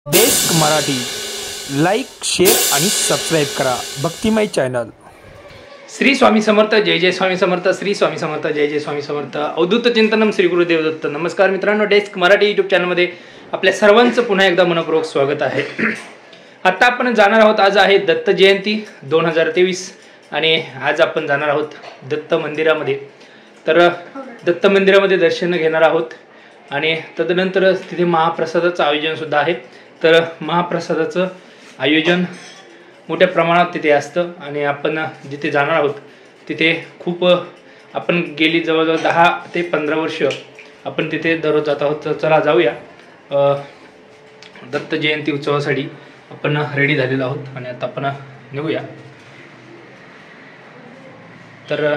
Desk Marathi like, share आणि subscribe करा भक्तिमय चॅनल। श्री स्वामी समर्थ, जय जय स्वामी समर्थ, श्री स्वामी समर्थ, जय जय स्वामी समर्थ, अवधूत चिंतनम, श्री गुरुदेव दत्त। नमस्कार मित्रांनो, डेस्क मराठी यूट्यूब चॅनलमध्ये आपल्या सर्वांचं पुन्हा एकदा मनपूर्वक स्वागत आहे। आता आपण जाणार आहोत, आज आहे दत्त जयंती 2023 आणि आज आपण जाणार आहोत दत्त मंदिरामध्ये। तर दत्त मंदिरामध्ये दर्शन घेणार आहोत आणि तदनंतर तिथे महाप्रसादाचं आयोजन सुद्धा आहे। तर महाप्रसादाचं आयोजन मोठ्या प्रमाणात तिथे असतं आणि आपण जिथे जाणार आहोत तिथे खूप आपण गेली जवळजवळ 10 ते 15 वर्ष आपण तिथे दररोज जात आहोत। तर चला जाऊया, दत्त जयंती उत्सवासाठी आपण रेडी झालेलो आहोत आणि आता आपण निघूया। तर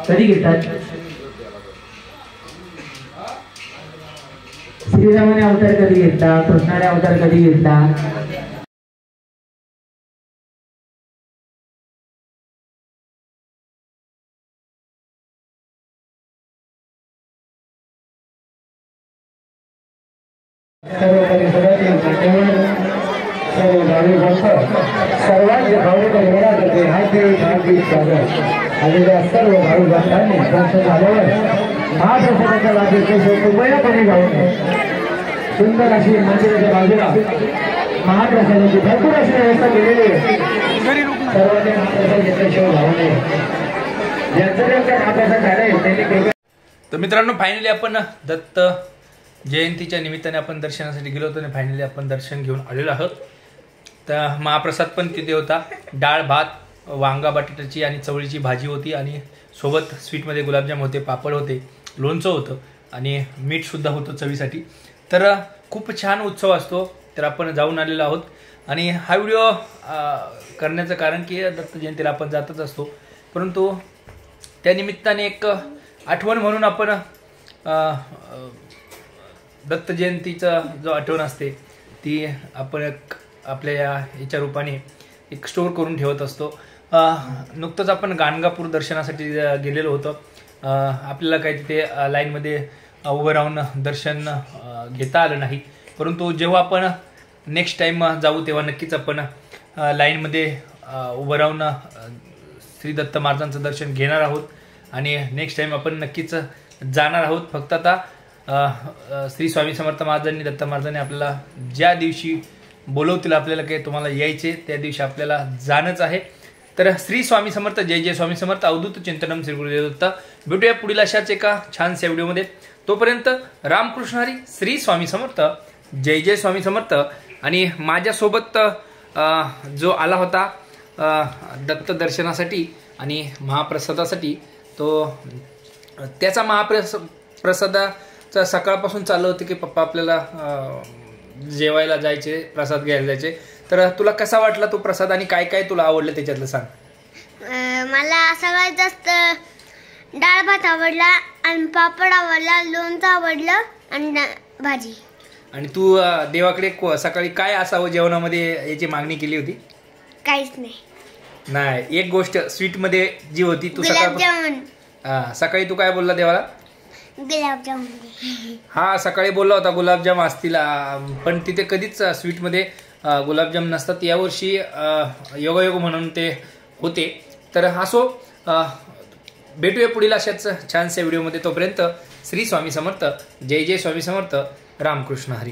कधी घेतात? श्रीरामाने अवतार कधी घेतला? कृष्णाने अवतार कधी घेतला? सर्वांचे आणि त्या सर्व भाऊ भक्तांनी दर्शन झाल्यावर महाप्रसादाच्या बाजूचे कृपयापणे जाऊ नये। सुंदर अशी मंदिराच्या बाजूला महाप्रसादाची भरपूर अशी व्यवस्था केलेली आहे। सर्वांनी महाप्रसाद घेतल्याशिवाय जाऊ नये। ज्यांचं ज्यांचं महाप्रसाद झालंय त्यांनी। तर मित्रांनो, फायनली आपण दत्त जयंतीच्या निमित्ताने आपण दर्शनासाठी गेलो होतो आणि फायनली आपण दर्शन घेऊन आलेलो आहोत। तर महाप्रसाद पण तिथे होता, डाळ भात, वांगा बटाट्याची आणि चवळीची भाजी होती आणि सोबत स्वीटमध्ये गुलाबजाम होते, पापड होते, लोणचं होतं आणि मीठ सुद्धा होतं चवीसाठी। तर खूप छान उत्सव असतो। तर आपण जाऊन आलेलो आहोत आणि हा व्हिडिओ करण्याचं कारण की दत्त जयंतीला आपण जातच असतो, परंतु त्या निमित्ताने एक आठवण म्हणून आपण दत्त जयंतीचा जो आठवण असते ती आपण आपल्या याच्या रूपाने एक स्टोर करून ठेवत असतो। नुकतंच आपण गाणगापूर दर्शनासाठी गेलेलो होतो। आपल्याला काही तिथे लाईनमध्ये उभं राहून दर्शन घेता आलं नाही, परंतु जेव्हा आपण नेक्स्ट टाईम जाऊ तेव्हा नक्कीच आपण लाईनमध्ये उभं राहून श्री दत्त महाराजांचं दर्शन घेणार आहोत आणि नेक्स्ट टाईम आपण नक्कीच जाणार आहोत। फक्त आता श्री स्वामी समर्थ महाराजांनी, दत्त महाराजांनी आपल्याला ज्या दिवशी बोलवतील आपल्याला काही तुम्हाला यायचे त्या दिवशी आपल्याला जाणंच आहे। तर श्री स्वामी समर्थ, जय जय स्वामी समर्थ, अवधूत चिंतनम, श्री गुरुदेव दत्त। भेटूया पुढील अशाच एका छानशा व्हिडिओमध्ये। तोपर्यंत रामकृष्ण हरी, श्री स्वामी समर्थ, जय जय स्वामी समर्थ। आणि माझ्यासोबत जो आला होता दत्त दर्शनासाठी आणि महाप्रसादासाठी, तो त्याचा महाप्रसादाचा सकाळपासून चाललं होतं की पप्पा आपल्याला जेवायला जायचे, प्रसाद घ्यायला जायचे। तर तुला कसा वाटला तो प्रसाद आणि काय काय तुला आवडलं त्याच्यातलं सांग। मला सगळ्यात जास्त डाळ भात आवडला आणि पापड आवडला, लोणचं आवडलं आणि भाजी। आणि तू देवाकडे सकाळी काय असावं जेवणामध्ये याची मागणी केली होती? काहीच नाही। नाही, एक गोष्ट स्वीट मध्ये जी होती तू गुलाबजामुन. सकाळी तू काय बोलला देवाला? गुलाबजामुन. हा सकाळी बोलला होता गुलाबजाम असतील, पण तिथे कधीच स्वीट मध्ये गुलाबजाम नसतात. यावर्षी योगायोग म्हणून ते होते. तर असो, भेटूया पुढील अशाच छानशा व्हिडिओमध्ये. तोपर्यंत श्री स्वामी समर्थ. जय जय स्वामी समर्थ. रामकृष्ण हरी.